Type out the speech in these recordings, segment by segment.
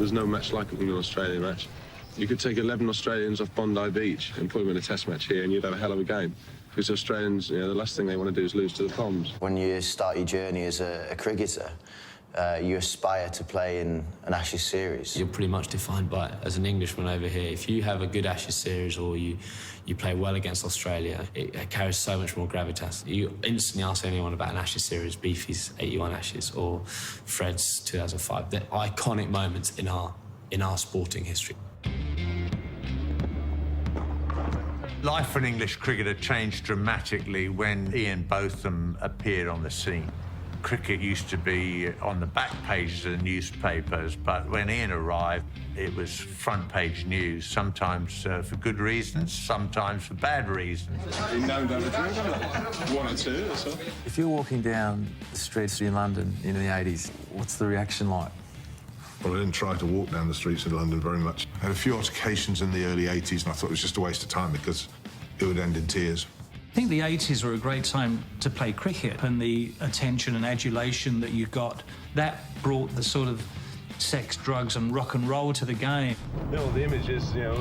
There's no match like an England-Australia match. You could take 11 Australians off Bondi Beach and put them in a test match here and you'd have a hell of a game. Because Australians, you know, the last thing they want to do is lose to the Poms. When you start your journey as a cricketer, you aspire to play in an Ashes series. You're pretty much defined by it. As an Englishman over here, if you have a good Ashes series or you play well against Australia, it carries so much more gravitas. You instantly ask anyone about an Ashes series, Beefy's 81 Ashes or Fred's 2005. They're iconic moments in our sporting history. Life for an English cricketer changed dramatically when Ian Botham appeared on the scene. Cricket used to be on the back pages of the newspapers, but when Ian arrived, it was front-page news, sometimes for good reasons, sometimes for bad reasons. Been known to have a drink, haven't they? One or two or so. If you're walking down the streets in London in the 80s, what's the reaction like? Well, I didn't try to walk down the streets of London very much. I had a few altercations in the early 80s, and I thought it was just a waste of time because it would end in tears. I think the 80s were a great time to play cricket, and the attention and adulation that you got, that brought the sort of sex, drugs and rock and roll to the game. You know, the image is, you know,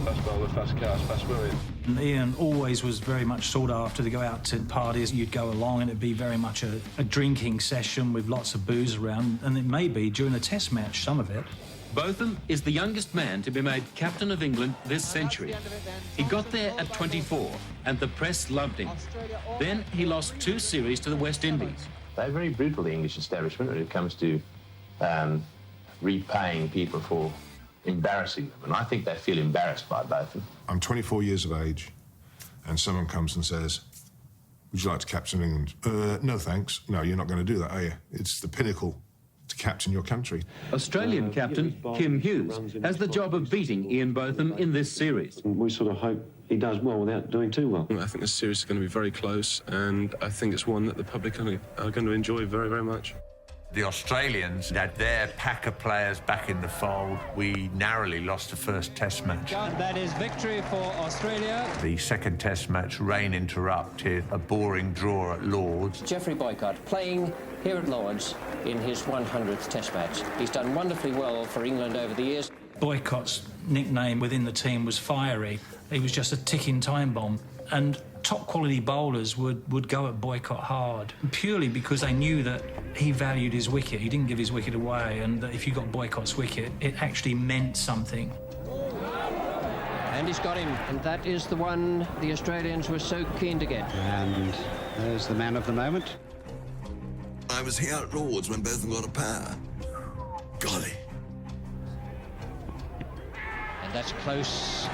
fast bowler, fast cars, fast women. And Ian always was very much sought after to go out to parties. You'd go along and it'd be very much a drinking session with lots of booze around, and it may be during a test match, some of it. Botham is the youngest man to be made captain of England this century. He got there at 24, and the press loved him. Then he lost 2 series to the West Indies. They're very brutal, the English establishment, when it comes to repaying people for embarrassing them. And I think they feel embarrassed by Botham. I'm 24 years of age, and someone comes and says, would you like to captain England? No, thanks. No, you're not going to do that, are you? It's the pinnacle to captain your country. Australian captain Kim Hughes has the job of beating Ian Botham in this series. We sort of hope he does well without doing too well. I think this series is going to be very close, and I think it's one that the public are going to enjoy very, very much. The Australians had their pack of players back in the fold. We narrowly lost the first test match. That is victory for Australia. The second test match, rain interrupted, a boring draw at Lord's. Geoffrey Boycott playing here at Lord's in his 100th test match. He's done wonderfully well for England over the years. Boycott's nickname within the team was Fiery. He was just a ticking time bomb. And top-quality bowlers would go at Boycott hard, purely because they knew that he valued his wicket. He didn't give his wicket away, and that if you got Boycott's wicket, it actually meant something. And he's got him, and that is the one the Australians were so keen to get. And there's the man of the moment. I was here at Lord's when Botham got a pair. Golly. And that's close.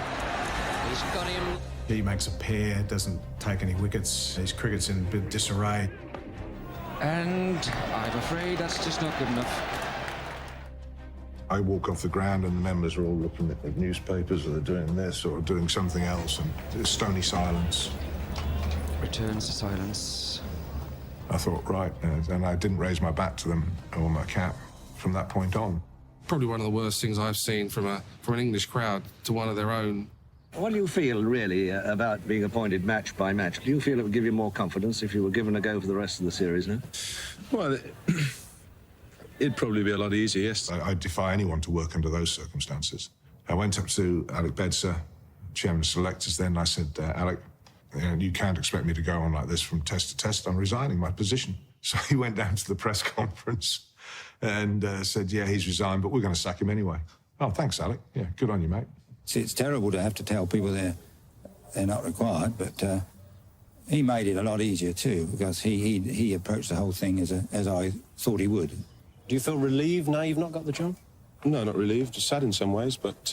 He's got him. He makes a pair, doesn't take any wickets. His cricket's in a bit of disarray. And I'm afraid that's just not good enough. I walk off the ground and the members are all looking at the newspapers, or they're doing this or doing something else, and there's stony silence. Returns to silence. I thought, right, and I didn't raise my bat to them or my cap from that point on. Probably one of the worst things I've seen from an English crowd to one of their own. What do you feel, really, about being appointed match by match? Do you feel it would give you more confidence if you were given a go for the rest of the series, no? Well, it'd probably be a lot easier, yes. I defy anyone to work under those circumstances. I went up to Alec Bedser, chairman of selectors then, and I said, Alec, you can't expect me to go on like this from test to test. I'm resigning my position. So he went down to the press conference and said, yeah, he's resigned, but we're going to sack him anyway. Oh, thanks, Alec. Yeah, good on you, mate. See, it's terrible to have to tell people they're not required, but he made it a lot easier too, because he approached the whole thing as I thought he would. Do you feel relieved now you've not got the job? No, not relieved. Just sad in some ways, but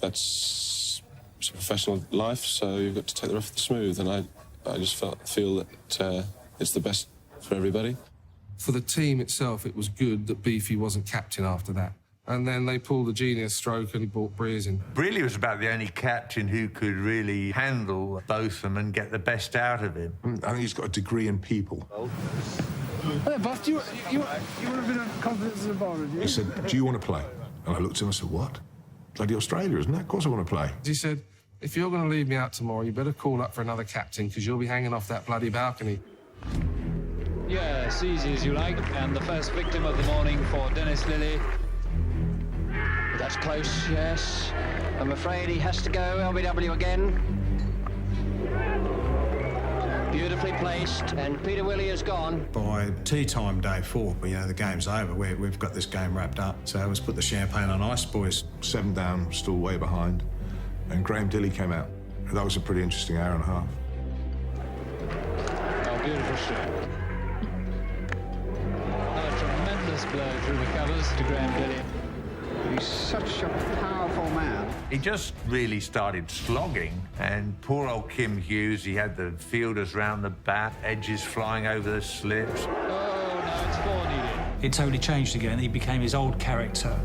it's a professional life, so you've got to take the rough with the smooth, and I just feel that it's the best for everybody. For the team itself, it was good that Beefy wasn't captain after that. And then they pulled the genius stroke and he brought Breeze in. Brealey was about the only captain who could really handle Botham and get the best out of him. I think he's got a degree in people. Hey, Buff, you want a bit of confidence in the bowler, do you? He said, do you want to play? And I looked at him and said, what? Bloody Australia, isn't it? Of course I want to play. He said, if you're going to leave me out tomorrow, you better call up for another captain, because you'll be hanging off that bloody balcony. Yes, easy as you like. And the first victim of the morning for Dennis Lillee That's close, yes. I'm afraid he has to go LBW again. Beautifully placed, and Peter Willey is gone. By tea time day 4, the game's over. We've got this game wrapped up. So let's put the champagne on ice, boys. 7 down, still way behind. And Graham Dilley came out. That was a pretty interesting hour and a half. Oh, beautiful shot. A tremendous blow through the covers to Graham Dilley. He's such a powerful man. He just really started slogging, and poor old Kim Hughes, he had the fielders round the bat, edges flying over the slips. Oh, no, it's 4 needed. It totally changed again. He became his old character. They're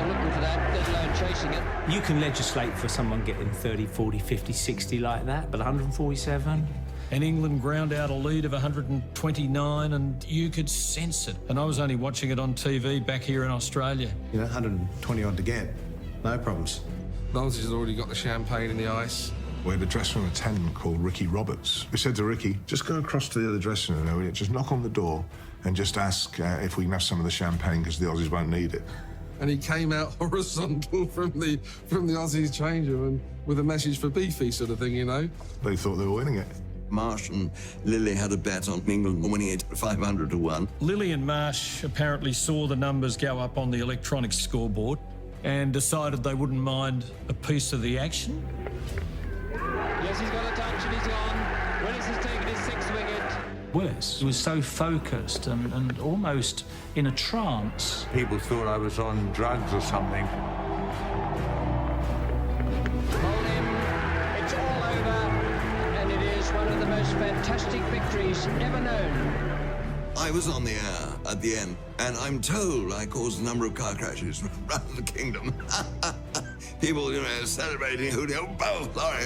looking for that, let alone chasing it. You can legislate for someone getting 30, 40, 50, 60 like that, but 147? And England ground out a lead of 129, and you could sense it. And I was only watching it on TV back here in Australia. 120 odd to get. No problems. The Aussies had already got the champagne in the ice. We had a dressing room attendant called Ricky Roberts. We said to Ricky, just go across to the other dressing room, just knock on the door and just ask if we can have some of the champagne because the Aussies won't need it. And he came out horizontal from the Aussies change room with a message for Beefy sort of thing, They thought they were winning it. Marsh and Lilly had a bet on England winning it 500 to 1. Lilly and Marsh apparently saw the numbers go up on the electronic scoreboard and decided they wouldn't mind a piece of the action. Yes, he's got a touch and he's gone. Willis has taken his 6th wicket. Willis was so focused and almost in a trance. People thought I was on drugs or something. One of the most fantastic victories ever known. I was on the air at the end, and I'm told I caused a number of car crashes around the kingdom. People, celebrating Julio. Oh, sorry.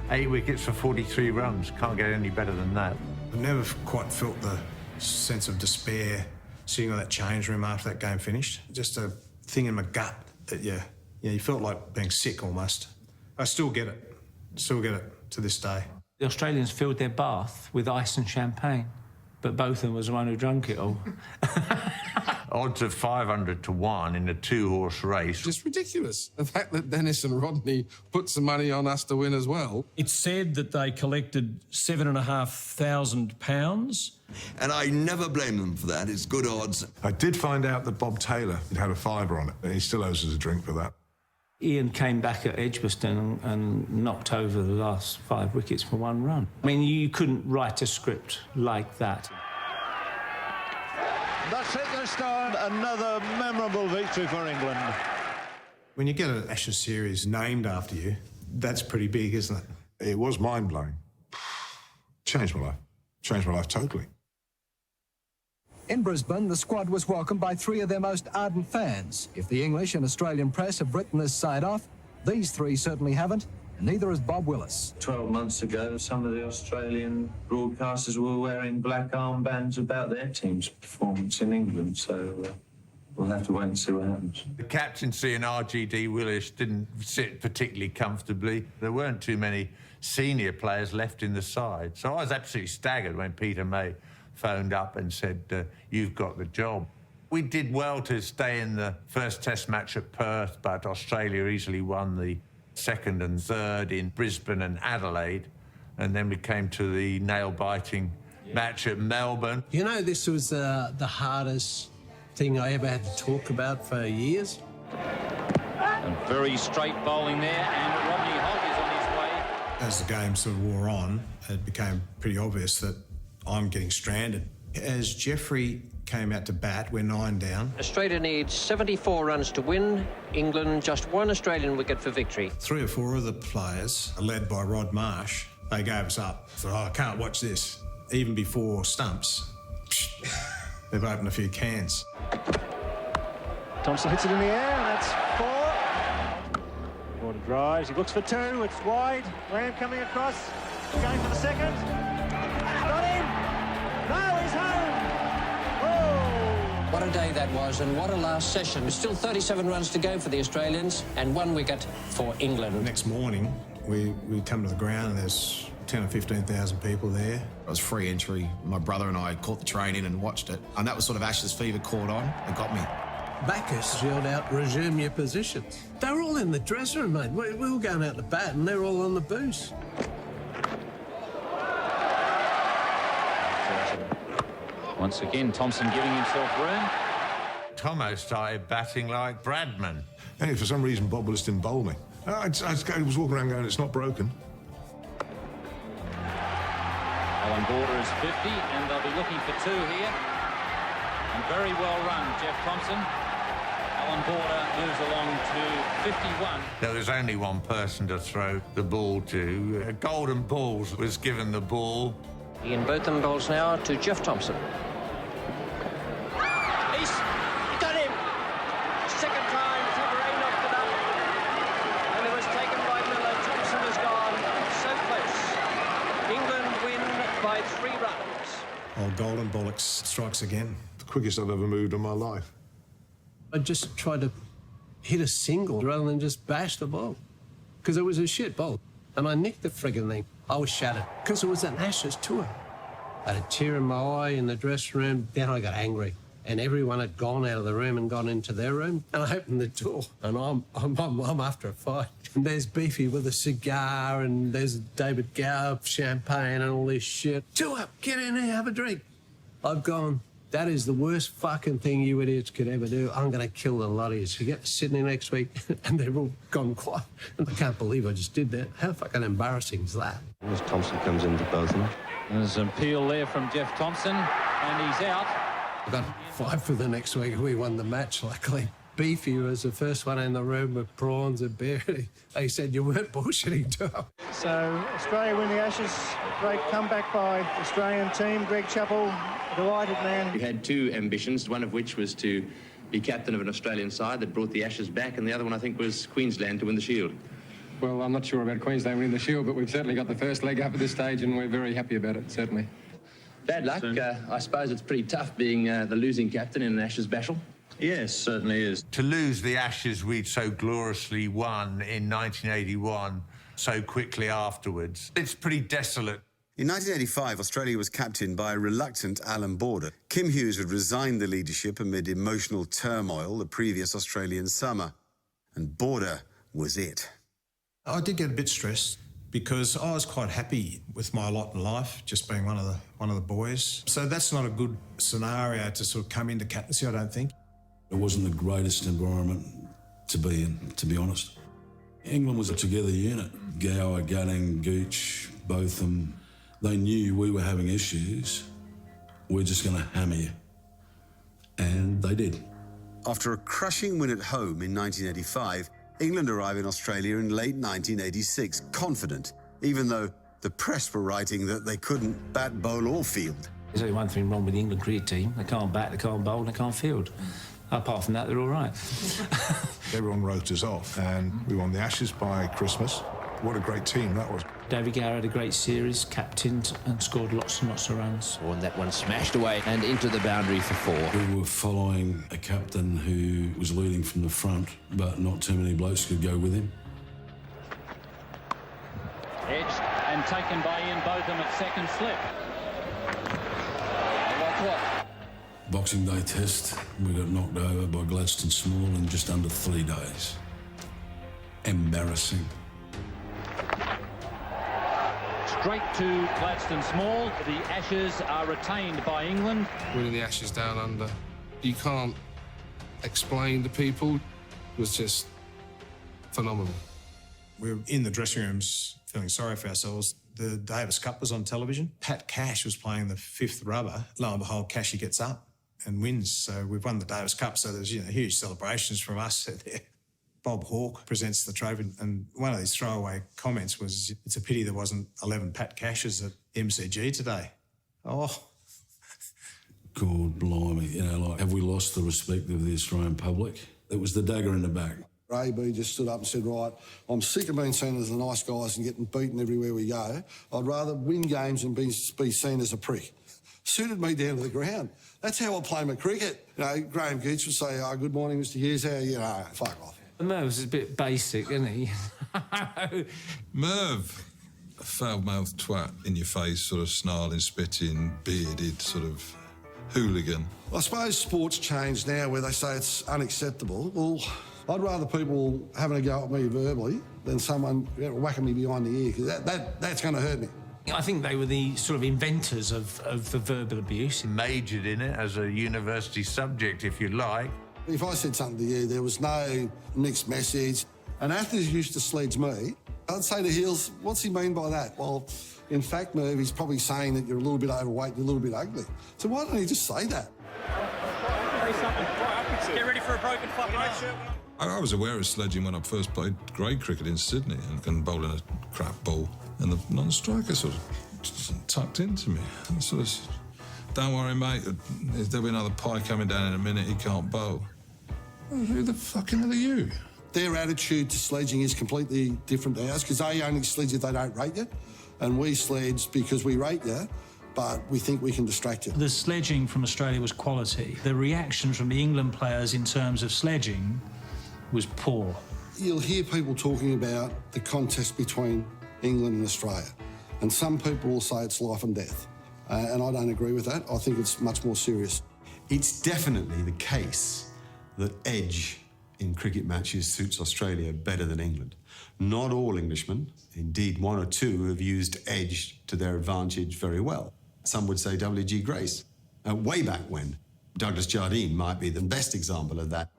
8 wickets for 43 runs. Can't get any better than that. I've never quite felt the sense of despair sitting on that change room after that game finished. Just a thing in my gut that, you felt like being sick almost. I still get it. Still get it to this day. The Australians filled their bath with ice and champagne, but both of them was the one who drank it all. Odds of 500 to 1 in a 2-horse race. Just ridiculous. The fact that Dennis and Rodney put some money on us to win as well. It's said that they collected £7,500. And I never blame them for that. It's good odds. I did find out that Bob Taylor had a fiver on it, and he still owes us a drink for that. Ian came back at Edgbaston and knocked over the last 5 wickets for 1 run. I mean, you couldn't write a script like that. That's it, they start another memorable victory for England. When you get an Ashes series named after you, that's pretty big, isn't it? It was mind-blowing. Changed my life. Changed my life totally. In Brisbane, the squad was welcomed by 3 of their most ardent fans. If the English and Australian press have written this side off, these 3 certainly haven't, and neither has Bob Willis. 12 months ago, some of the Australian broadcasters were wearing black armbands about their team's performance in England, so we'll have to wait and see what happens. The captaincy and RGD Willis didn't sit particularly comfortably. There weren't too many senior players left in the side, so I was absolutely staggered when Peter May phoned up and said, you've got the job. We did well to stay in the first Test match at Perth, but Australia easily won the 2nd and 3rd in Brisbane and Adelaide, and then we came to the nail-biting match at Melbourne. This was the hardest thing I ever had to talk about for years. And very straight bowling there, and Rodney Hogg is on his way. As the game sort of wore on, it became pretty obvious that I'm getting stranded. As Jeffrey came out to bat, we're 9 down. Australia needs 74 runs to win. England just 1 Australian wicket for victory. 3 or 4 of the players, led by Rod Marsh, they gave us up. Thought, I can't watch this. Even before stumps, they've opened a few cans. Thompson hits it in the air, and that's 4. Warner drives, he looks for 2, it's wide. Ram coming across, going for the 2nd. Got him! No, he's home! Oh! What a day that was, and what a last session. Still 37 runs to go for the Australians, and 1 wicket for England. Next morning, we come to the ground, and there's 10 or 15,000 people there. It was free entry. My brother and I caught the train in and watched it, and that was sort of Ashes fever caught on and got me. Bacchus yelled out, "Resume your positions." They were all in the dressing room, mate. We were going out to bat and they're all on the booze. Once again, Thompson giving himself room. Tomo started batting like Bradman. Anyway, for some reason, Bob Willis didn't bowl me. I was walking around going, it's not broken. Alan Border is 50, and they'll be looking for 2 here. And very well run, Jeff Thompson. Alan Border moves along to 51. There was only one person to throw the ball to. Golden Balls was given the ball. Ian Botham bowls now to Jeff Thompson. He's got him! Second time, February knocked it up. And it was taken by Miller. Thompson is gone. So close. England win by 3 runs. Old Golden Bollocks strikes again. The quickest I've ever moved in my life. I just tried to hit a single rather than just bash the ball. Because it was a shit ball. And I nicked the friggin' thing. I was shattered. Because it was an Ashes tour. I had a tear in my eye in the dressing room. Then I got angry. And everyone had gone out of the room and gone into their room. And I opened the door. And I'm after a fight. And there's Beefy with a cigar. And there's David Gower, champagne and all this shit. Chill up. Get in here. Have a drink. I've gone, that is the worst fucking thing you idiots could ever do. I'm going to kill the lot of you. So you get to Sydney next week, and they've all gone quiet. And I can't believe I just did that. How fucking embarrassing is that? As Thompson comes into Botham. There's an appeal there from Jeff Thompson, and he's out. I got 5 for the next week. We won the match, luckily. Beefy was the first one in the room with prawns and beer. He said, you weren't bullshitting, Tom. So Australia win the Ashes. Great comeback by the Australian team. Greg Chappell, delighted man. You had 2 ambitions, one of which was to be captain of an Australian side that brought the Ashes back, and the other one, I think, was Queensland to win the Shield. Well, I'm not sure about Queensland winning the Shield, but we've certainly got the first leg up at this stage, and we're very happy about it, certainly. Bad luck. I suppose it's pretty tough being the losing captain in an Ashes battle. Yes, certainly is. To lose the Ashes we'd so gloriously won in 1981 so quickly afterwards, it's pretty desolate. In 1985, Australia was captained by a reluctant Alan Border. Kim Hughes had resigned the leadership amid emotional turmoil the previous Australian summer. And Border was it. I did get a bit stressed because I was quite happy with my lot in life, just being one of the boys. So that's not a good scenario to sort of come into captaincy, I don't think. It wasn't the greatest environment to be in, to be honest. England was a together unit. Gower, Gunning, Gooch, Botham. They knew we were having issues. We're just going to hammer you. And they did. After a crushing win at home in 1985, England arrived in Australia in late 1986, confident, even though the press were writing that they couldn't bat, bowl or field. There's only one thing wrong with the England cricket team. They can't bat, they can't bowl, they can't field. Apart from that, they're all right. Everyone wrote us off, and we won the Ashes by Christmas. What a great team that was. David Gower had a great series, captained and scored lots and lots of runs. And that one smashed away and into the boundary for 4. We were following a captain who was leading from the front, but not too many blokes could go with him. Edged and taken by Ian Botham at second slip. Boxing Day test, we got knocked over by Gladstone Small in just under 3 days. Embarrassing. Straight to Gladstone Small. The Ashes are retained by England. Winning the Ashes down under, you can't explain to people. It was just phenomenal. We were in the dressing rooms feeling sorry for ourselves. The Davis Cup was on television. Pat Cash was playing the 5th rubber. Lo and behold, Cashy gets up and wins. So we've won the Davis Cup. So there's huge celebrations from us there. Bob Hawke presents the trophy, and one of his throwaway comments was, it's a pity there wasn't 11 Pat Cashes at MCG today. Oh. God blimey, have we lost the respect of the Australian public? It was the dagger in the back. AB just stood up and said, right, I'm sick of being seen as the nice guys and getting beaten everywhere we go. I'd rather win games and be seen as a prick. Suited me down to the ground. That's how I play my cricket. Graham Gooch would say, good morning, Mr. Hughes, how are you? Fuck off. Merv is a bit basic, isn't he? Merv, a foul-mouthed twat in your face, sort of snarling, spitting, bearded, sort of hooligan. I suppose sport's changed now where they say it's unacceptable. Well, I'd rather people having a go at me verbally than someone whacking me behind the ear, because that's going to hurt me. I think they were the sort of inventors of the verbal abuse. Majored in it as a university subject, if you like. If I said something to you, there was no mixed message. An athlete used to sledge me. I'd say to Heels, what's he mean by that? Well, in fact, Merv, he's probably saying that you're a little bit overweight, you're a little bit ugly. So why don't he just say that? Get ready for a broken fucking arm. I was aware of sledging when I first played grade cricket in Sydney and bowling a crap ball. And the non-striker sort of tucked into me. And sort of, don't worry, mate, there'll be another pie coming down in a minute, he can't bowl. Well, who the fucking hell are you? Their attitude to sledging is completely different to ours, because they only sledge if they don't rate you, and we sledge because we rate you, but we think we can distract you. The sledging from Australia was quality. The reaction from the England players in terms of sledging was poor. You'll hear people talking about the contest between England and Australia, and some people will say it's life and death, and I don't agree with that. I think it's much more serious. It's definitely the case that edge in cricket matches suits Australia better than England. Not all Englishmen, indeed one or two, have used edge to their advantage very well. Some would say W.G. Grace. Way back when, Douglas Jardine might be the best example of that.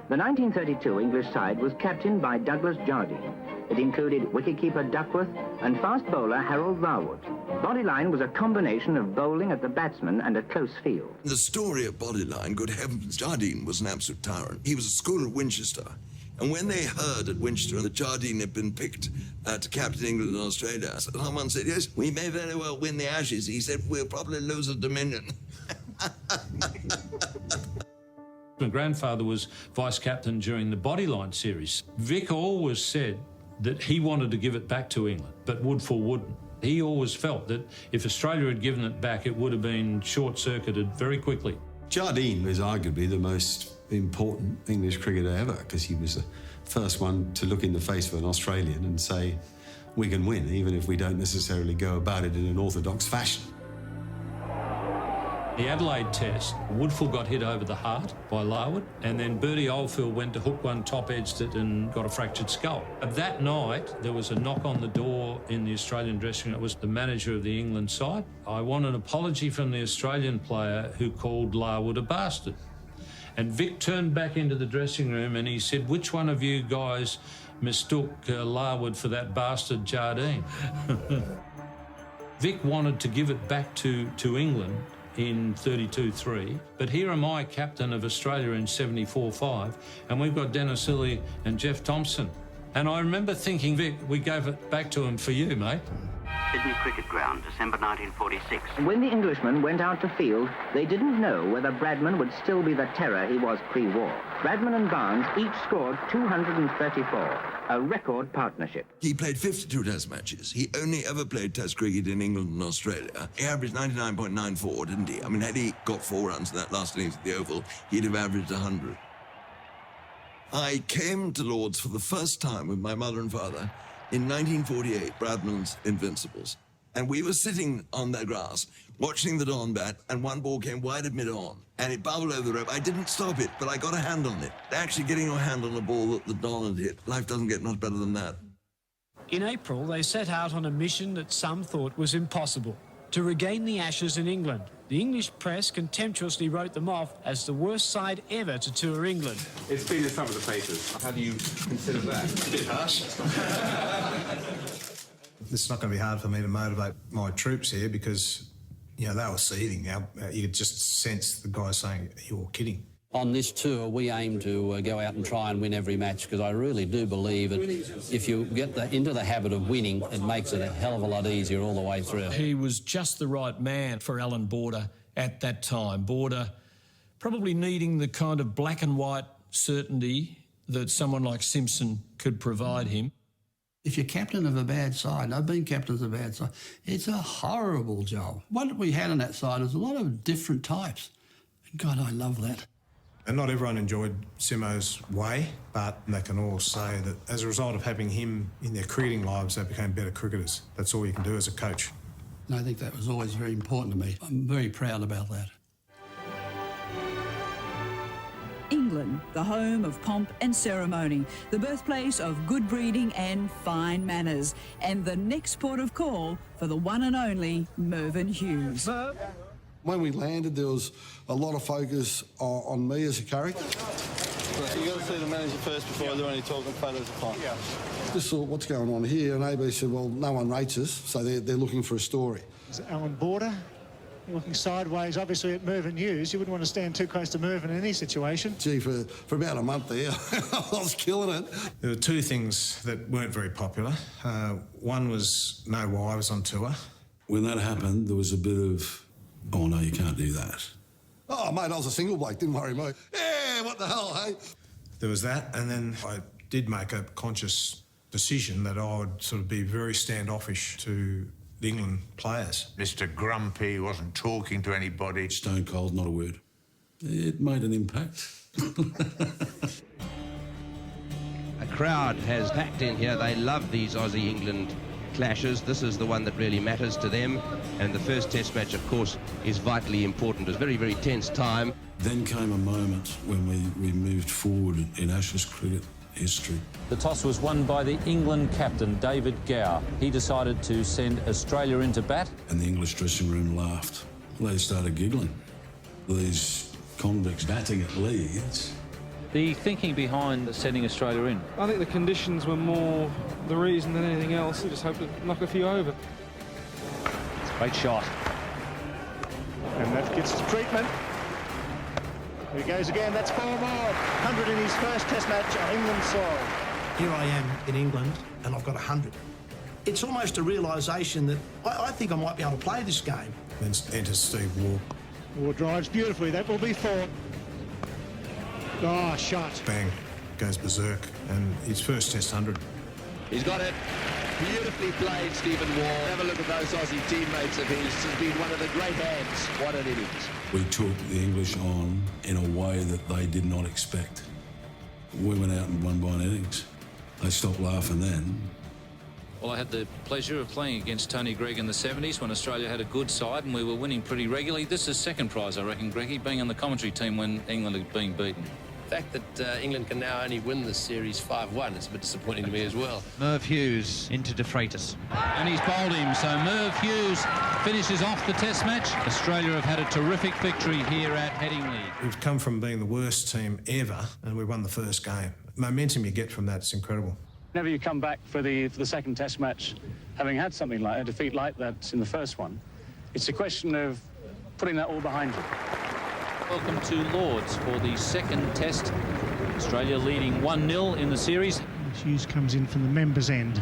The 1932 English side was captained by Douglas Jardine. It included wicketkeeper Duckworth and fast bowler Harold Larwood. Bodyline was a combination of bowling at the batsman and a close field. The story of Bodyline, good heavens, Jardine was an absolute tyrant. He was at school at Winchester. And when they heard at Winchester that Jardine had been picked to captain England and Australia, someone said, yes, we may very well win the Ashes. He said, we'll probably lose at Dominion. My grandfather was vice-captain during the Bodyline series. Vic always said that he wanted to give it back to England, but Woodfull wouldn't. He always felt that if Australia had given it back, it would have been short-circuited very quickly. Jardine was arguably the most important English cricketer ever, because he was the first one to look in the face of an Australian and say, we can win, even if we don't necessarily go about it in an orthodox fashion. The Adelaide Test, Woodfull got hit over the heart by Larwood, and then Bertie Oldfield went to hook one, top-edged it and got a fractured skull. That night, there was a knock on the door in the Australian dressing room. It was the manager of the England side. I want an apology from the Australian player who called Larwood a bastard. And Vic turned back into the dressing room and he said, which one of you guys mistook Larwood for that bastard Jardine? Vic wanted to give it back to England in 32-3, but here am I, captain of Australia in 74-5, and we've got Dennis Lillee and Jeff Thompson. And I remember thinking, Vic, we gave it back to him for you, mate. Sydney Cricket Ground, December 1946. When the Englishmen went out to field, they didn't know whether Bradman would still be the terror he was pre-war. Bradman and Barnes each scored 234, a record partnership. He played 52 Test matches. He only ever played Test cricket in England and Australia. He averaged 99.94, didn't he? I mean, had he got 4 runs in that last innings at the Oval, he'd have averaged 100. I came to Lord's for the first time with my mother and father in 1948, Bradman's Invincibles. And we were sitting on the grass, watching the Don bat, and one ball came wide of mid-on, and it bubbled over the rope. I didn't stop it, but I got a hand on it. Actually getting your hand on a ball that the Don had hit, life doesn't get much better than that. In April, they set out on a mission that some thought was impossible, to regain the Ashes in England. The English press contemptuously wrote them off as the worst side ever to tour England. It's been in some of the papers. How do you consider that? A bit harsh. It's not going to be hard for me to motivate my troops here because, you know, they were seething. You could just sense the guys saying, you're kidding. On this tour, we aim to go out and try and win every match because I really do believe that if you get into the habit of winning, it makes it a hell of a lot easier all the way through. He was just the right man for Alan Border at that time. Border probably needing the kind of black and white certainty that someone like Simpson could provide him. If you're captain of a bad side, and I've been captain of a bad side, it's a horrible job. What we had on that side was a lot of different types. God, I love that. And not everyone enjoyed Simo's way, but they can all say that as a result of having him in their cricketing lives, they became better cricketers. That's all you can do as a coach. And I think that was always very important to me. I'm very proud about that. England, the home of pomp and ceremony, the birthplace of good breeding and fine manners, and the next port of call for the one and only Mervyn Hughes. When we landed, there was a lot of focus on me as a character. You got to see the manager first before I do any talking photos of fun. Yeah. Just thought, what's going on here? And AB said, well, no one rates us, so they're looking for a story. Is Alan Border? You're looking sideways, obviously, at Mervyn Hughes. You wouldn't want to stand too close to Mervyn in any situation. Gee, for about a month there, I was killing it. There were two things that weren't very popular. One was no wives on tour. When that happened, there was a bit of, oh, no, you can't do that. Oh, mate, I was a single bloke, didn't worry me. Yeah, what the hell, hey? There was that, and then I did make a conscious decision that I would sort of be very standoffish to the England players. Mr. Grumpy wasn't talking to anybody. Stone cold, not a word. It made an impact. A crowd has packed in here. They love these Aussie-England clashes. This is the one that really matters to them. And the first Test match, of course, is vitally important. It was a very, very tense time. Then came a moment when we moved forward in Ashes cricket history. The toss was won by the England captain, David Gower. He decided to send Australia into bat. And the English dressing room laughed. They started giggling. These convicts batting at Leeds. The thinking behind sending Australia in? I think the conditions were more the reason than anything else. They just hoped to knock a few over. It's a great shot. And that gets to treatment. Here he goes again, that's 4 more. 100 in his first Test match on England soil. Here I am in England and I've got 100. It's almost a realisation that I think I might be able to play this game. Then enters Steve Waugh. Waugh drives beautifully, that will be 4. Oh, shot. Bang, goes berserk, and his first Test 100. He's got it. Beautifully played, Stephen Waugh. Have a look at those Aussie teammates of his. Has been one of the great hands. What an innings. We took the English on in a way that they did not expect. We went out and won by an innings. They stopped laughing then. Well, I had the pleasure of playing against Tony Greig in the 70s when Australia had a good side and we were winning pretty regularly. This is second prize, I reckon, Greggy, being on the commentary team when England had been beaten. The fact that England can now only win this series 5-1 is a bit disappointing to me as well. Merv Hughes into De Freitas. And he's bowled him, so Merv Hughes finishes off the Test match. Australia have had a terrific victory here at Headingley. We've come from being the worst team ever, and we won the first game. Momentum you get from that is incredible. Whenever you come back for the second Test match, having had something like a defeat like that in the first one, it's a question of putting that all behind you. Welcome to Lords for the second Test. Australia leading 1-0 in the series. Hughes comes in from the members' end.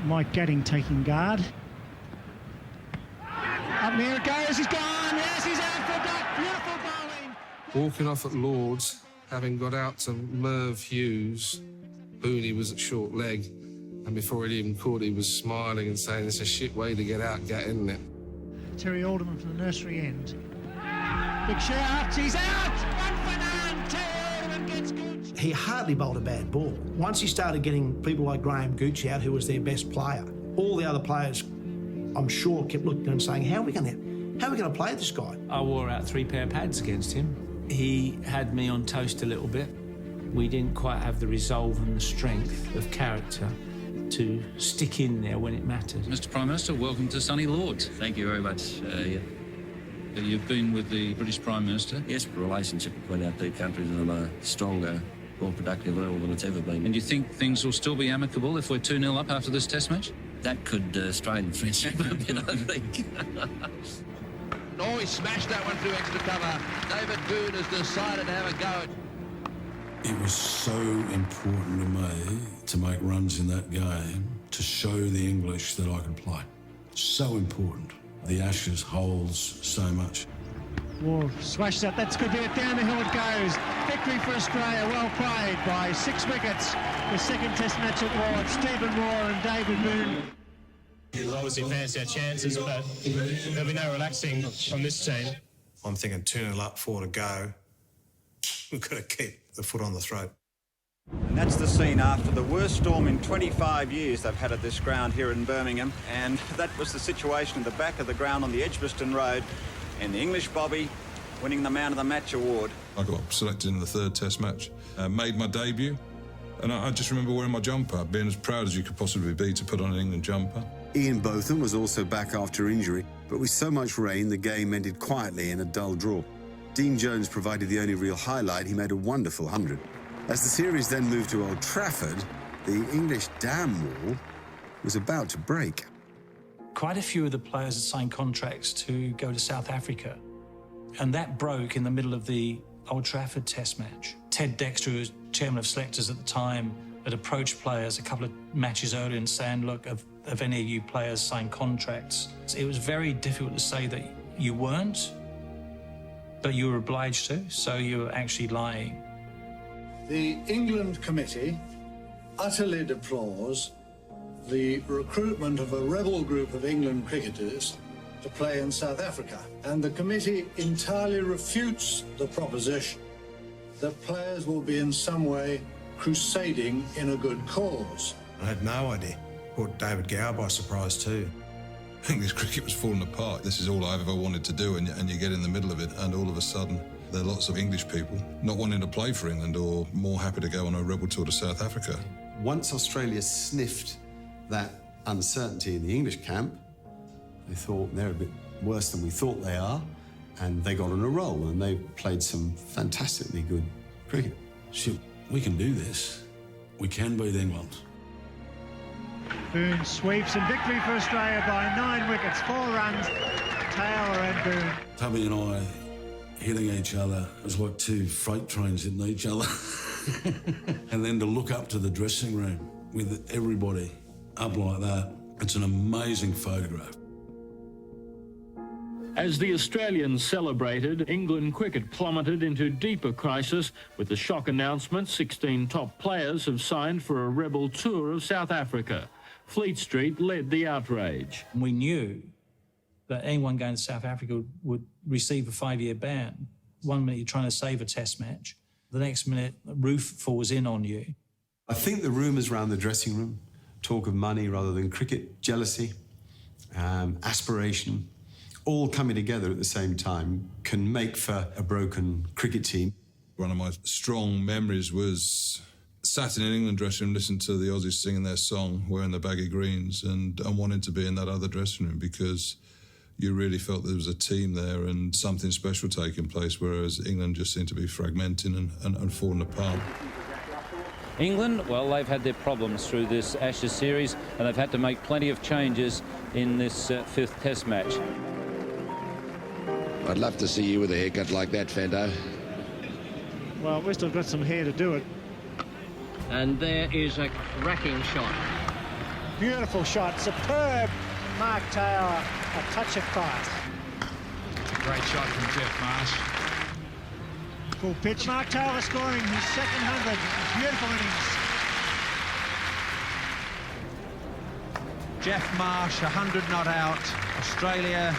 Mike Gadding taking guard. Up near it goes, he's gone, yes, he's out for a duck, beautiful bowling. Walking off at Lords, having got out to Merv Hughes, Booney was at short leg, and before he'd even caught, he was smiling and saying, it's a shit way to get out, Gat, isn't it? Terry Alderman from the nursery end. Big shout, he's out! 1 for none, Terry Alderman gets good. He hardly bowled a bad ball. Once he started getting people like Graham Gooch out, who was their best player, all the other players, I'm sure, kept looking at him saying, how are we going to play this guy? I wore out 3 pair of pads against him. He had me on toast a little bit. We didn't quite have the resolve and the strength of character to stick in there when it mattered. Mr Prime Minister, welcome to sunny Lords. Thank you very much. You've been with the British Prime Minister? Yes, the relationship between our two countries is on a stronger, more productive level than it's ever been. And you think things will still be amicable if we're 2-0 up after this Test match? That could strain the friendship a bit, I think. Oh, he smashed that one through extra cover. David Boone has decided to have a go. It was so important to me to make runs in that game to show the English that I could play. So important. The Ashes holds so much. Waugh smashes up, that's good bit, down the hill it goes. Victory for Australia, well played by 6 wickets. The second Test match at Lords, Stephen Waugh and David Boone. We'll obviously fancy our chances, but there'll be no relaxing from this team. I'm thinking 2-0 up, 4 to go. We've got to keep the foot on the throat. And that's the scene after the worst storm in 25 years they've had at this ground here in Birmingham. And that was the situation at the back of the ground on the Edgbaston Road. And the English Bobby winning the Man of the Match award. I got selected in the third Test match, made my debut, and I just remember wearing my jumper, being as proud as you could possibly be to put on an England jumper. Ian Botham was also back after injury, but with so much rain, the game ended quietly in a dull draw. Dean Jones provided the only real highlight. He made a wonderful 100. As the series then moved to Old Trafford, the English dam wall was about to break. Quite a few of the players had signed contracts to go to South Africa, and that broke in the middle of the Old Trafford Test match. Ted Dexter, who was chairman of selectors at the time, had approached players a couple of matches earlier and saying, look, have any of you players signed contracts? It was very difficult to say that you weren't, but you were obliged to, so you were actually lying. The England committee utterly deplores the recruitment of a rebel group of England cricketers to play in South Africa, and the committee entirely refutes the proposition that players will be in some way crusading in a good cause. I had no idea. Caught David Gower by surprise too. English cricket was falling apart. This is all I've ever wanted to do, and you get in the middle of it, and all of a sudden there are lots of English people not wanting to play for England or more happy to go on a rebel tour to South Africa. Once Australia sniffed that uncertainty in the English camp, they thought they're a bit worse than we thought they are, and they got on a roll, and they played some fantastically good cricket. Shit, we can do this. We can beat England. Boone sweeps and victory for Australia by 9 wickets, 4 runs. Taylor and Boone. Tubby and I hitting each other was like two freight trains hitting each other. And then to look up to the dressing room with everybody up like that, it's an amazing photograph. As the Australians celebrated, England cricket plummeted into deeper crisis with the shock announcement 16 top players have signed for a rebel tour of South Africa. Fleet Street led the outrage. We knew that anyone going to South Africa would receive a 5-year ban. 1 minute you're trying to save a test match, the next minute the roof falls in on you. I think the rumours around the dressing room, talk of money rather than cricket, jealousy, aspiration, all coming together at the same time can make for a broken cricket team. One of my strong memories was sat in an England dressing room, listening to the Aussies singing their song, wearing the baggy greens, and wanting to be in that other dressing room because you really felt there was a team there and something special taking place, whereas England just seemed to be fragmenting and falling apart. England, well, they've had their problems through this Ashes series, and they've had to make plenty of changes in this 5th Test match. I'd love to see you with a haircut like that, Fando. Well, we've still got some hair to do it. And there is a cracking shot. Beautiful shot, superb. Mark Taylor, a touch of class. Great shot from Jeff Marsh. Full pitch. Mark Taylor scoring his second 100. Beautiful innings. Jeff Marsh, 100 not out. Australia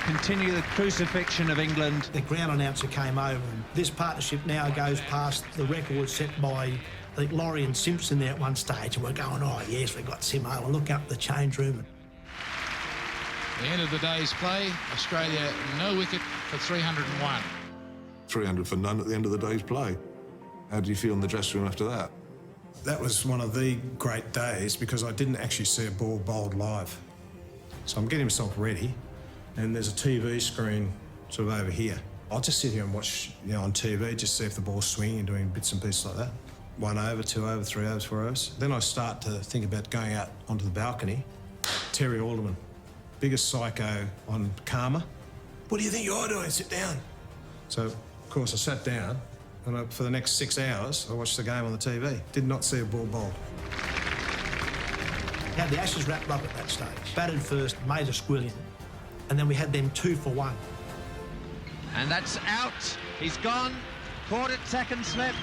continue the crucifixion of England. The ground announcer came over, and this partnership now goes past the record set by Laurie and Simpson there at one stage, and we're going, oh yes, we've got Simo, and look up the change room. The end of the day's play, Australia no wicket for 301. 300 for none at the end of the day's play. How did you feel in the dressing room after that? That was one of the great days because I didn't actually see a ball bowled live. So I'm getting myself ready, and there's a TV screen sort of over here. I'll just sit here and watch, on TV, just see if the ball's swinging and doing bits and pieces like that. 1 over, 2 over, 3 overs, 4 overs. Then I start to think about going out onto the balcony. Terry Alderman, biggest psycho on Karma. What do you think you're doing? Sit down. So, of course, I sat down, and for the next 6 hours, I watched the game on the TV. Did not see a ball bowled. Had the Ashes wrapped up at that stage. Batted first, made a squillion, and then we had them 2 for 1. And that's out. He's gone. Caught it, second slip.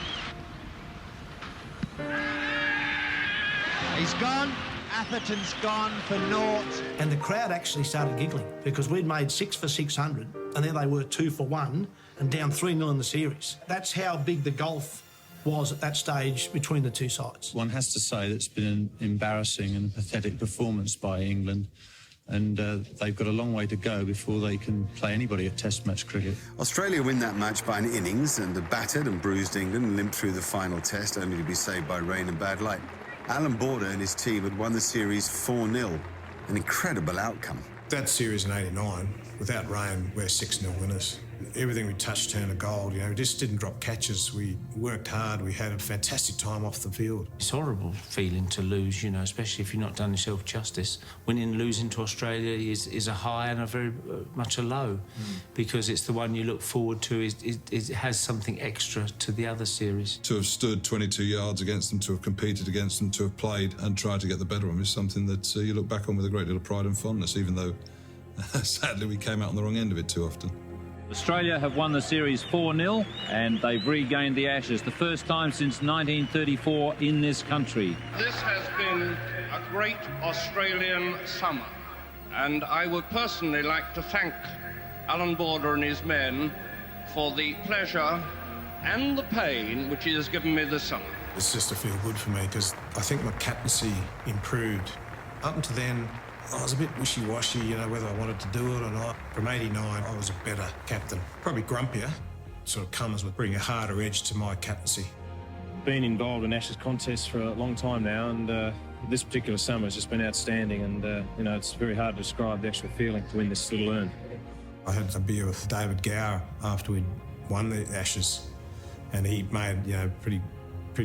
He's gone. Atherton's gone for naught. And the crowd actually started giggling because we'd made 6 for 600, and there they were 2 for 1 and down 3-0 in the series. That's how big the gulf was at that stage between the two sides. One has to say that it's been an embarrassing and pathetic performance by England. and they've got a long way to go before they can play anybody at Test match cricket. Australia win that match by an innings, and the battered and bruised England limped through the final test, only to be saved by rain and bad light. Alan Border and his team had won the series 4-0, an incredible outcome. That series in '89, without rain, we're 6-0 winners. Everything we touched turned to gold. You know, we just didn't drop catches. We worked hard. We had a fantastic time off the field. It's a horrible feeling to lose, you know, especially if you've not done yourself justice. Winning and losing to Australia is a high and a very much a low, because it's the one you look forward to. It has something extra to the other series. To have stood 22 yards against them, to have competed against them, to have played and tried to get the better of them is something that you look back on with a great deal of pride and fondness, even though, sadly, we came out on the wrong end of it too often. Australia have won the series 4-0 and they've regained the Ashes, the first time since 1934 in this country. This has been a great Australian summer, and I would personally like to thank Alan Border and his men for the pleasure and the pain which he has given me this summer. It's just to feel good for me, because I think my captaincy improved. Up until then, I was a bit wishy-washy, you know, whether I wanted to do it or not. From '89, I was a better captain. Probably grumpier. Sort of comes with bringing a harder edge to my captaincy. Been involved in Ashes contests for a long time now, and this particular summer has just been outstanding, and, you know, it's very hard to describe the actual feeling to win this little urn. I had a beer with David Gower after we'd won the Ashes, and he made, you know, pretty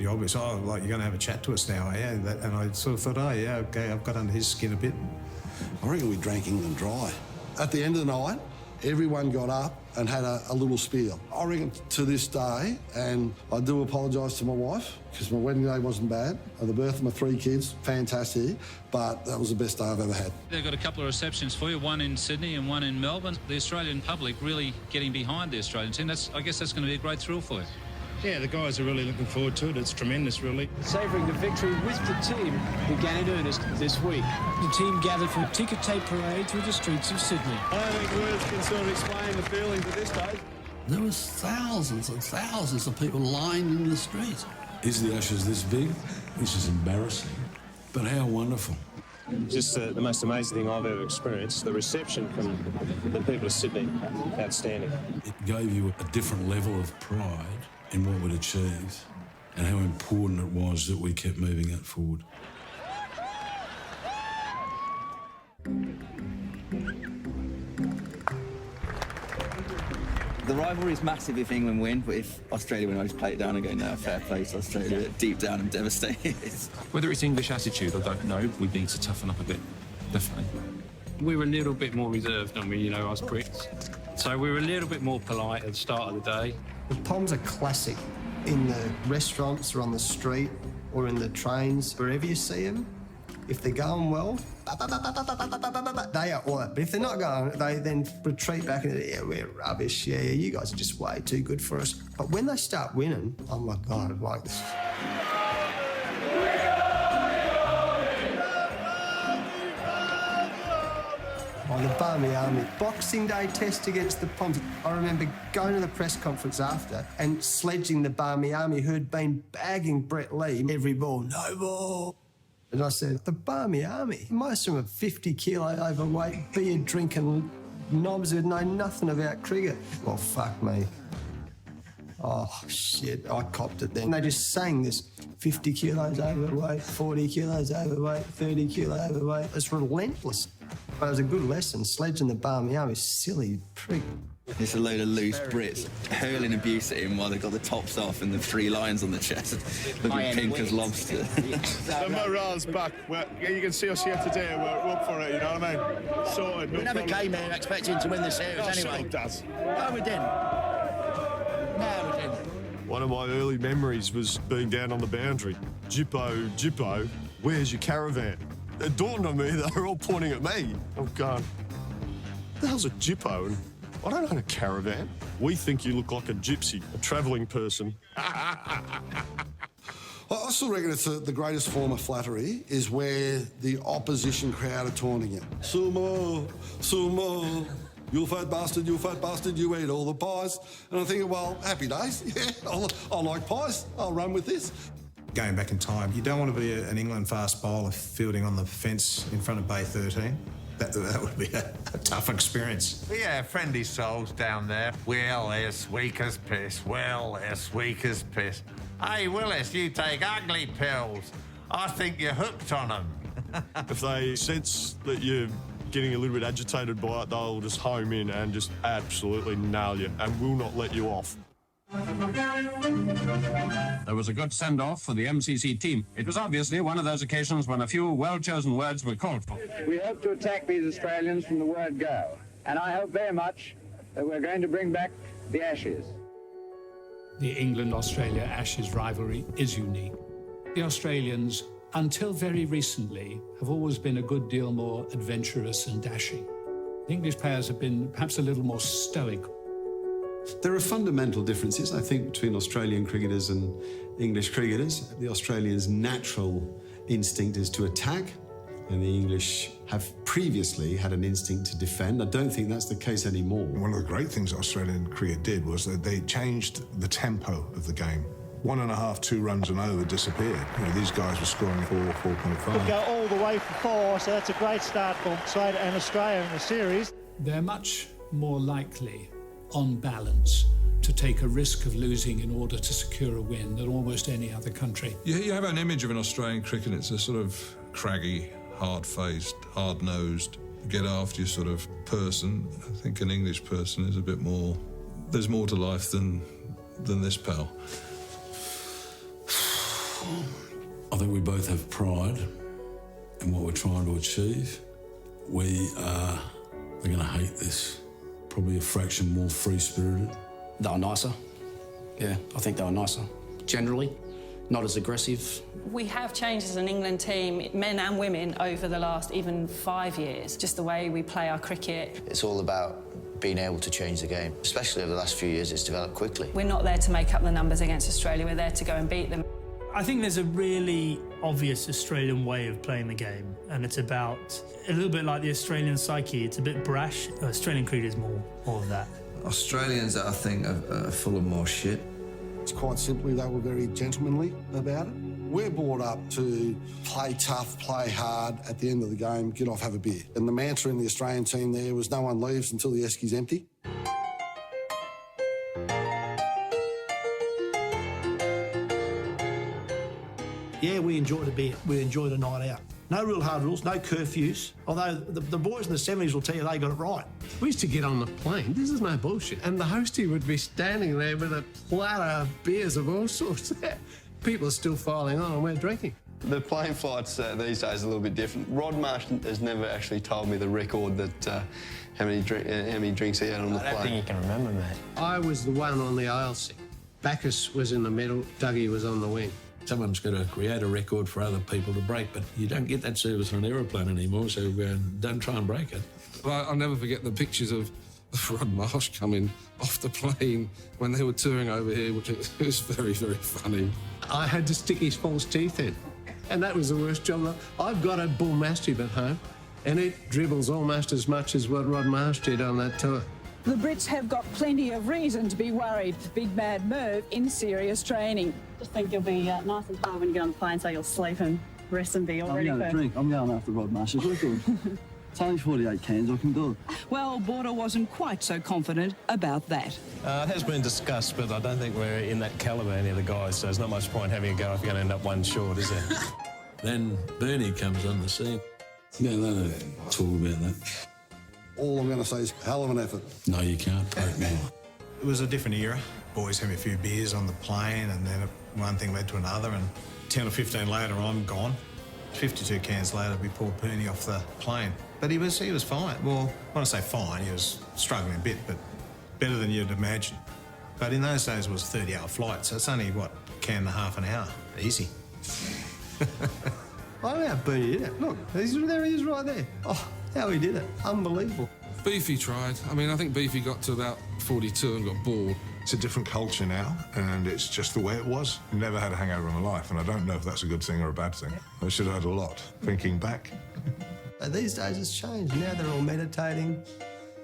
obvious, oh, like, you're going to have a chat to us now, yeah? And I sort of thought, oh, yeah, OK, I've got under his skin a bit. I reckon we drank England dry. At the end of the night, everyone got up and had a little spiel. I reckon to this day, and I do apologise to my wife, because my wedding day wasn't bad, and the birth of my 3 kids, fantastic, but that was the best day I've ever had. They've got a couple of receptions for you, one in Sydney and one in Melbourne. The Australian public really getting behind the Australian team. I guess that's going to be a great thrill for you. Yeah, the guys are really looking forward to it. It's tremendous, really. Savouring the victory with the team began in earnest this week. The team gathered for a ticker tape parade through the streets of Sydney. I don't think words can sort of explain the feelings of this day. There was thousands and thousands of people lined in the streets. Is the Ashes this big? This is embarrassing. But how wonderful. Just the most amazing thing I've ever experienced. The reception from the people of Sydney, outstanding. It gave you a different level of pride in what we'd achieved and how important it was that we kept moving it forward. The rivalry is massive if England win, but if Australia win, I just play it down and go, no, fair play to Australia. Deep down, I'm devastated. Whether it's English attitude, I don't know. We need to toughen up a bit, definitely. We were a little bit more reserved, don't we, you know, us Brits. So we were a little bit more polite at the start of the day. The Poms are classic in the restaurants or on the street or in the trains, wherever you see them. If they're going well, they are all that. But if they're not going, they then retreat back and, yeah, we're rubbish. Yeah, you guys are just way too good for us. But when they start winning, oh my God, like this. On the Barmy Army Boxing Day test against the Poms. I remember going to the press conference after and sledging the Barmy Army, who had been bagging Brett Lee every ball, no ball. And I said, the Barmy Army, most of them are 50 kilo overweight, beer drinking knobs who know nothing about cricket. Well, fuck me. Oh, shit, I copped it then. They just sang this 50 kilos overweight, 40 kilos overweight, 30 kilo overweight. It's relentless. But it was a good lesson. Sledging the Barmy Army, silly prick. It's a load of loose Brits hurling abuse at him while they've got the tops off and the 3 lines on the chest, looking pink as lobster. The morale's back. You can see us here today. We're up for it, you know what I mean? Sorted. We never came here expecting to win the series anyway. Sure does. No, we didn't. No, we didn't. One of my early memories was being down on the boundary. Jippo, where's your caravan? It dawned on me that they were all pointing at me. I'm going, what the hell's a Jippo? And I don't own a caravan. We think you look like a gypsy, a travelling person. I still reckon it's the greatest form of flattery is where the opposition crowd are taunting you. Sumo, sumo, you fat bastard, you eat all the pies. And I'm thinking, well, happy days. Yeah, I like pies. I'll run with this. Going back in time, you don't want to be an England fast bowler fielding on the fence in front of Bay 13. That would be a tough experience. Yeah, friendly souls down there. Well, they're weak as piss. Well, they're weak as piss. Hey, Willis, you take ugly pills. I think you're hooked on them. If they sense that you're getting a little bit agitated by it, they'll just home in and just absolutely nail you and will not let you off. There was a good send-off for the MCC team. It was obviously one of those occasions when a few well-chosen words were called for. We hope to attack these Australians from the word go, and I hope very much that we're going to bring back the Ashes. The England-Australia Ashes rivalry is unique. The Australians, until very recently, have always been a good deal more adventurous and dashing. The English players have been perhaps a little more stoic. There are fundamental differences, I think, between Australian cricketers and English cricketers. The Australians' natural instinct is to attack, and the English have previously had an instinct to defend. I don't think that's the case anymore. One of the great things Australian cricket did was that they changed the tempo of the game. 1.5, 2 runs and over disappeared. You know, these guys were scoring 4, 4.5. Could go all the way for 4, so that's a great start for Australia and Australia in the series. They're much more likely, on balance, to take a risk of losing in order to secure a win than almost any other country. You have an image of an Australian cricketer. It's a sort of craggy, hard-faced, hard-nosed, get-after-you sort of person. I think an English person is a bit more... There's more to life than this, pal. I think we both have pride in what we're trying to achieve. We are going to hate this. Probably a fraction more free-spirited. They were nicer. Yeah, I think they were nicer. Generally, not as aggressive. We have changed as an England team, men and women, over the last even 5 years. Just the way we play our cricket. It's all about being able to change the game. Especially over the last few years, it's developed quickly. We're not there to make up the numbers against Australia. We're there to go and beat them. I think there's a really obvious Australian way of playing the game, and it's about a little bit like the Australian psyche. It's a bit brash. Australian cricket is more of that. Australians, I think, are full of more shit. It's quite simply they were very gentlemanly about it. We're brought up to play tough, play hard, at the end of the game, get off, have a beer. And the mantra in the Australian team there was no one leaves until the esky's empty. Yeah, we enjoyed a beer. We enjoyed a night out. No real hard rules, no curfews. Although the boys in the 70s will tell you they got it right. We used to get on the plane. This is no bullshit. And the hostie would be standing there with a platter of beers of all sorts. People are still filing on and we're drinking. The plane flights these days are a little bit different. Rod Marsh has never actually told me the record that how many drinks he had on the plane. I don't think you can remember, mate. I was the one on the aisle seat. Bacchus was in the middle, Dougie was on the wing. Someone's got to create a record for other people to break, but you don't get that service on an aeroplane anymore, so don't try and break it. Well, I'll never forget the pictures of Rod Marsh coming off the plane when they were touring over here, which was very, very funny. I had to stick his false teeth in, and that was the worst job. I've got a bull mastiff at home, and it dribbles almost as much as what Rod Marsh did on that tour. The Brits have got plenty of reason to be worried. Big Bad Merv in serious training. Just think you'll be nice and tired when you get on the plane, so you'll sleep and rest and be all ready for... I'm going to drink. I'm going after Rod Marsh's record. It's only 48 cans, I can do it. Well, Border wasn't quite so confident about that. It has been discussed, but I don't think we're in that calibre, any of the guys, so there's not much point having a go if you're going to end up one short, is there? Then Bernie comes on the scene. Yeah, they don't talk about that. All I'm going to say is hell of an effort. No, you can't. It was a different era. Boys having a few beers on the plane, and then one thing led to another, and 10 or 15 later, I'm gone. 52 cans later, we pulled Bernie off the plane. But he was fine. Well, when I say fine, he was struggling a bit, but better than you'd imagine. But in those days, it was a 30-hour flight, so it's only, what, a can and a half an hour. Easy. I don't know how Bernie did it. Look, there he is right there. Oh, how he did it. Unbelievable. Beefy tried. I mean, I think Beefy got to about 42 and got bored. It's a different culture now, and it's just the way it was. Never had a hangover in my life, and I don't know if that's a good thing or a bad thing. I should have had a lot, thinking back. These days it's changed. Now they're all meditating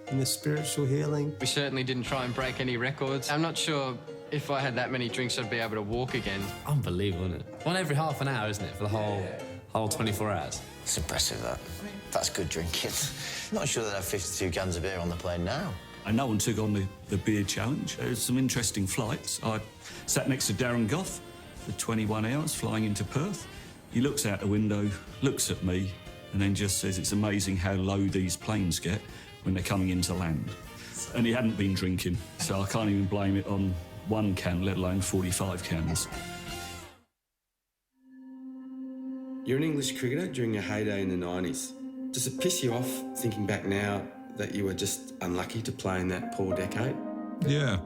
and the spiritual healing. We certainly didn't try and break any records. I'm not sure if I had that many drinks I'd be able to walk again. Unbelievable, isn't it? One every half an hour, isn't it, for the whole 24 hours. It's impressive, that. That's good drinking. Not sure they'd have 52 cans of beer on the plane now. And no one took on the beer challenge. There was some interesting flights. I sat next to Darren Gough for 21 hours flying into Perth. He looks out the window, looks at me, and then just says it's amazing how low these planes get when they're coming into land. And he hadn't been drinking, so I can't even blame it on one can, let alone 45 cans. You're an English cricketer during your heyday in the 90s. Does it piss you off, thinking back now, that you were just unlucky to play in that poor decade? Yeah.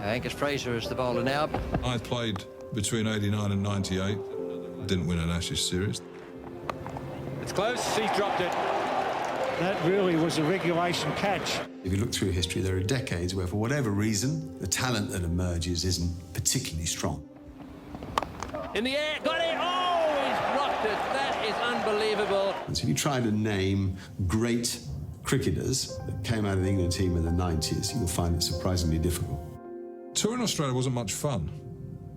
Angus Fraser is the bowler now. I played between 89 and 98. Didn't win an Ashes series. It's close, he's dropped it. That really was a regulation catch. If you look through history, there are decades where, for whatever reason, the talent that emerges isn't particularly strong. In the air, got it! Oh, he's rocked it. That is unbelievable. And so if you try to name great cricketers that came out of the England team in the 90s, you'll find it surprisingly difficult. Touring Australia wasn't much fun.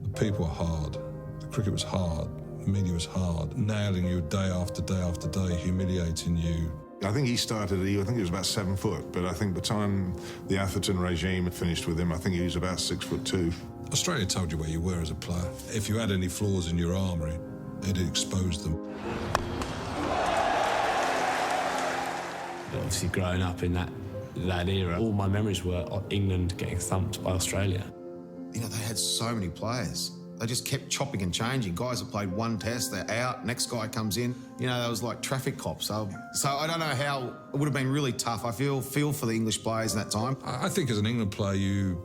The people were hard. The cricket was hard. The media was hard. Nailing you day after day after day, humiliating you. I think he started, I think he was about 7 foot, but I think by the time the Atherton regime finished with him, I think he was about 6'2". Australia told you where you were as a player. If you had any flaws in your armoury, it exposed them. Obviously, growing up in that era, all my memories were of England getting thumped by Australia. You know, they had so many players. They just kept chopping and changing. Guys that played one test, they're out, next guy comes in. You know, that was like traffic cops. So I don't know how... It would have been really tough. I feel for the English players in that time. I think as an England player, you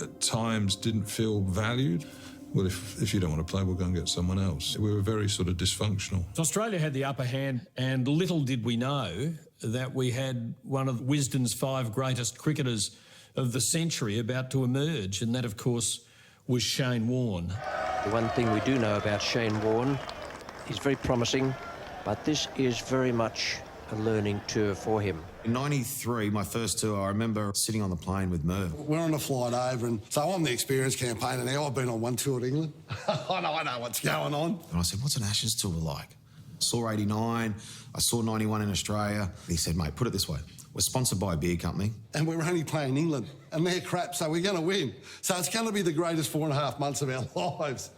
at times didn't feel valued. Well, if you don't want to play, we'll go and get someone else. We were very sort of dysfunctional. So Australia had the upper hand, and little did we know that we had one of Wisden's 5 greatest cricketers of the century about to emerge, and that, of course, was Shane Warne. The one thing we do know about Shane Warne, he's very promising, but this is very much a learning tour for him. In 93, my first tour, I remember sitting on the plane with Merv. We're on a flight over, and so I'm the experienced campaigner now. I've been on one tour at England. I know what's going on. And I said, what's an Ashes tour like? I saw 89, I saw 91 in Australia. And he said, mate, put it this way. We're sponsored by a beer company. And we're only playing England, and they're crap, so we're going to win. So it's going to be the greatest 4.5 months of our lives.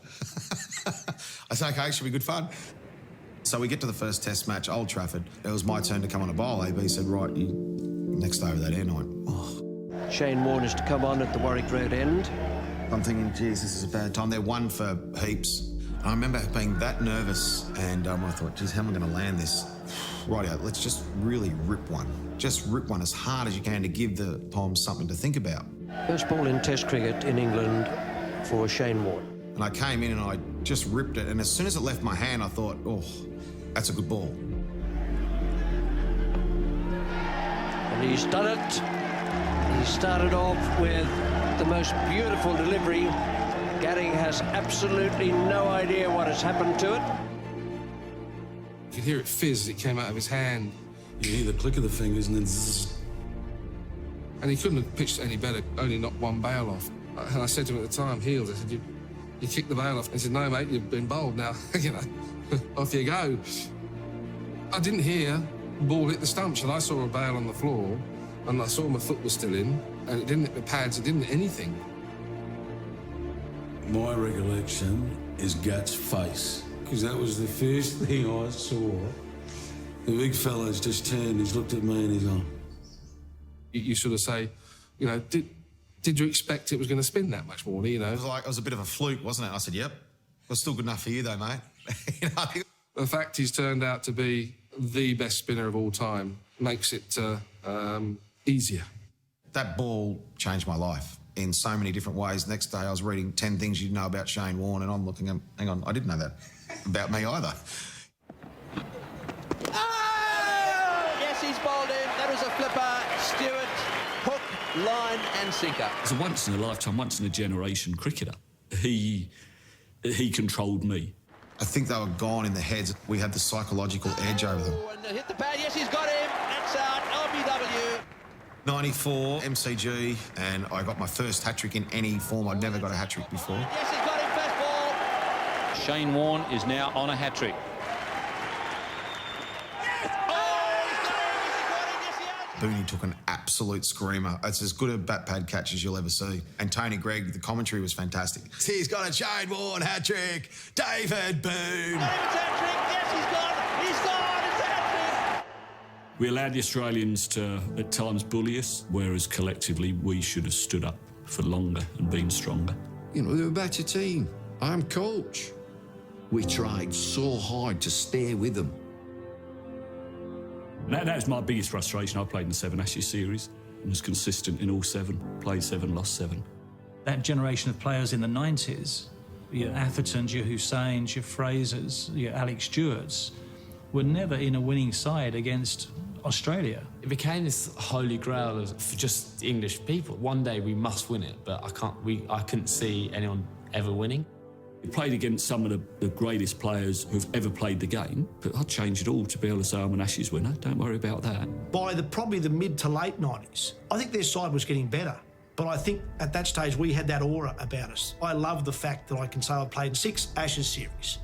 I said, OK, it should be good fun. So we get to the first test match, Old Trafford. It was my turn to come on a bowl. AB said, right, you next over that end. I went, oh. Shane Warne is to come on at the Warwick Road end. I'm thinking, geez, this is a bad time. They're one for heaps. I remember being that nervous, and I thought, geez, how am I going to land this? Rightio, let's just really rip one. Just rip one as hard as you can to give the Poms something to think about. First ball in Test cricket in England for Shane Warne. And I came in and I just ripped it, and as soon as it left my hand, I thought, oh, that's a good ball. And he's done it. He started off with the most beautiful delivery. Gary has absolutely no idea what has happened to it. You could hear it fizz as it came out of his hand. You hear the click of the fingers and then zzz. And he couldn't have pitched any better, only knocked one bail off. And I said to him at the time, healed, I said, you kicked the bail off. He said, no, mate, you've been bowled now. You know, off you go. I didn't hear the ball hit the stumps, and I saw a bail on the floor, and I saw my foot was still in, and it didn't hit the pads, it didn't hit anything. My recollection is Gat's face, because that was the first thing I saw. The big fella's just turned, he's looked at me and he's gone. You sort of say, you know, did you expect it was going to spin that much more, you know? It was a bit of a fluke, wasn't it? I said, yep. It was still good enough for you, though, mate. You know? The fact he's turned out to be the best spinner of all time makes it easier. That ball changed my life in so many different ways. Next day, I was reading 10 things you know about Shane Warne, and I'm looking at, hang on, I didn't know that about me either. Oh! Yes, he's bowled in. That was a flipper. Stewart, hook, line and sinker. As a once-in-a-lifetime, once-in-a-generation cricketer, he controlled me. I think they were gone in the heads. We had the psychological edge over them. And hit the pad. Yes, he's got him. That's out. LBW. 94, MCG, and I got my first hat-trick in any form. I'd never got a hat-trick before. Yes, he's got him. First ball. Shane Warne is now on a hat-trick. Booney took an absolute screamer. It's as good a bat pad catch as you'll ever see. And Tony Greig, the commentary was fantastic. He's got a Shane Warne hat-trick. David Boone. We allowed the Australians to, at times, bully us, whereas collectively we should have stood up for longer and been stronger. You know, they're a better team. I'm coach. We tried so hard to stay with them. That was my biggest frustration. I played in the 7 Ashes series and was consistent in all 7. Played 7, lost 7. That generation of players in the 90s, your Athertons, your Hussains, your Frasers, your Alex Stewarts, were never in a winning side against Australia. It became this holy grail for just English people. One day we must win it, but I couldn't see anyone ever winning. We played against some of the greatest players who've ever played the game, but I'd change it all to be able to say I'm an Ashes winner. Don't worry about that. By probably the mid to late 90s, I think their side was getting better. But I think at that stage we had that aura about us. I love the fact that I can say I played in 6 Ashes series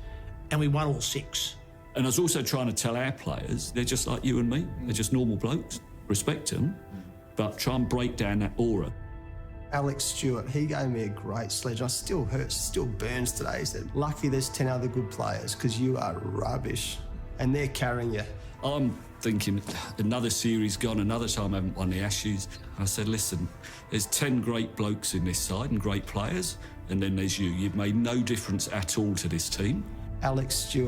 and we won all 6. And I was also trying to tell our players, they're just like you and me. They're just normal blokes. Respect them, but try and break down that aura. Alex Stewart, he gave me a great sledge. I still hurts, still burns today. He said, lucky there's 10 other good players because you are rubbish. And they're carrying you. I'm thinking, another series gone, another time I haven't won the Ashes. I said, listen, there's 10 great blokes in this side and great players, and then there's you. You've made no difference at all to this team. Alex Stewart.